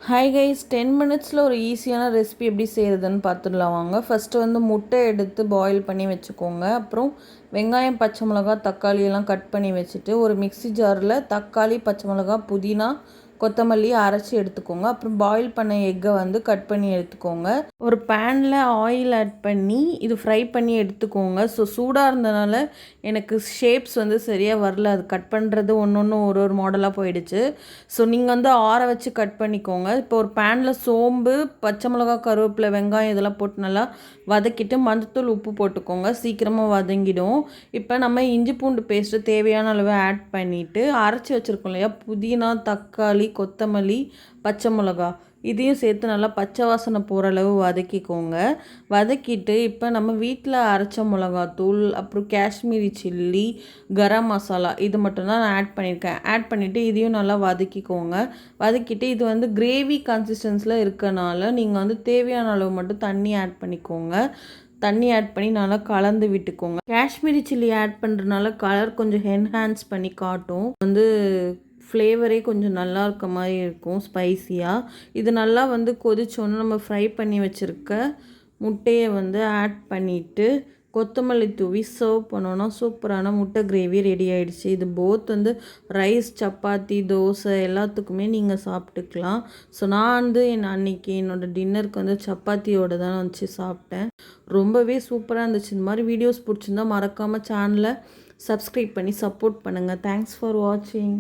Hi guys 10 மினிட்ஸில் ஒரு ஈஸியான ரெசிபி எப்படி செய்கிறதுன்னு பார்த்துடலாம் வாங்க. ஃபஸ்ட்டு வந்து முட்டை எடுத்து பாயில் பண்ணி வச்சுக்கோங்க. அப்புறம் வெங்காயம், பச்சை மிளகா, தக்காளி எல்லாம் கட் பண்ணி வச்சுட்டு ஒரு மிக்ஸி ஜாரில் தக்காளி, பச்சை மிளகா, புதினா, கொத்தமல்லி அரைச்சி எடுத்துக்கோங்க. அப்புறம் பாயில் பண்ண எக்கை வந்து கட் பண்ணி எடுத்துக்கோங்க. ஒரு பேனில் ஆயில் ஆட் பண்ணி இது ஃப்ரை பண்ணி எடுத்துக்கோங்க. ஸோ சூடாக இருந்தனால எனக்கு ஷேப்ஸ் வந்து சரியாக வரல. அது கட் பண்ணுறது ஒன்று ஒரு மாடலாக போயிடுச்சு. ஸோ நீங்கள் வந்து ஆற வச்சு கட் பண்ணிக்கோங்க. இப்போ ஒரு பேனில் சோம்பு, பச்சை மிளகா, கருவேப்பிலை, வெங்காயம் இதெல்லாம் போட்டு நல்லா வதக்கிட்டு மஞ்சத்தூள், உப்பு போட்டுக்கோங்க. சீக்கிரமாக வதங்கிடும். இப்போ நம்ம இஞ்சி பூண்டு பேஸ்ட்டு தேவையான அளவு ஆட் பண்ணிவிட்டு அரைச்சி வச்சுருக்கோம் இல்லையா, புதினா, தக்காளி, கொத்தமல்லி, பச்சை மிளகா இதையும் சேர்த்து நல்லா பச்சை வாசனை போகிற அளவு வதக்கிக்கோங்க. வதக்கிட்டு இப்போ நம்ம வீட்டில் அரைச்ச மிளகாத்தூள், அப்புறம் காஷ்மீரி சில்லி, கரம் மசாலா இது மட்டும்தான் நான் ஆட் பண்ணியிருக்கேன். ஆட் பண்ணிவிட்டு இதையும் நல்லா வதக்கிக்கோங்க. வதக்கிட்டு இது வந்து கிரேவி கன்சிஸ்டன்ஸில் இருக்கனால நீங்கள் வந்து தேவையான அளவு மட்டும் தண்ணி ஆட் பண்ணிக்கோங்க. தண்ணி ஆட் பண்ணி நல்லா கலந்து விட்டுக்கோங்க. காஷ்மீரி சில்லி ஆட் பண்ணுறதுனால கலர் கொஞ்சம் என்ஹான்ஸ் பண்ணி காட்டும். வந்து ஃப்ளேவரே கொஞ்சம் நல்லா இருக்க மாதிரி இருக்கும், ஸ்பைஸியாக. இது நல்லா வந்து கொதிச்சோன்னு நம்ம ஃப்ரை பண்ணி வச்சுருக்க முட்டையை வந்து ஆட் பண்ணிவிட்டு கொத்தமல்லி தூவி சர்வ் பண்ணோன்னா சூப்பரான முட்டை கிரேவி ரெடி ஆகிடுச்சு. இது போத் வந்து ரைஸ், சப்பாத்தி, தோசை எல்லாத்துக்குமே நீங்கள் சாப்பிட்டுக்கலாம். ஸோ நான் வந்து அன்றைக்கி என்னோடய டின்னருக்கு வந்து சப்பாத்தியோடு தான் வச்சு சாப்பிட்டேன். ரொம்பவே சூப்பராக இருந்துச்சு. இந்த மாதிரி வீடியோஸ் பிடிச்சிருந்தா மறக்காமல் சேனலை சப்ஸ்கிரைப் பண்ணி சப்போர்ட் பண்ணுங்கள். தேங்க்ஸ் ஃபார் வாட்சிங்.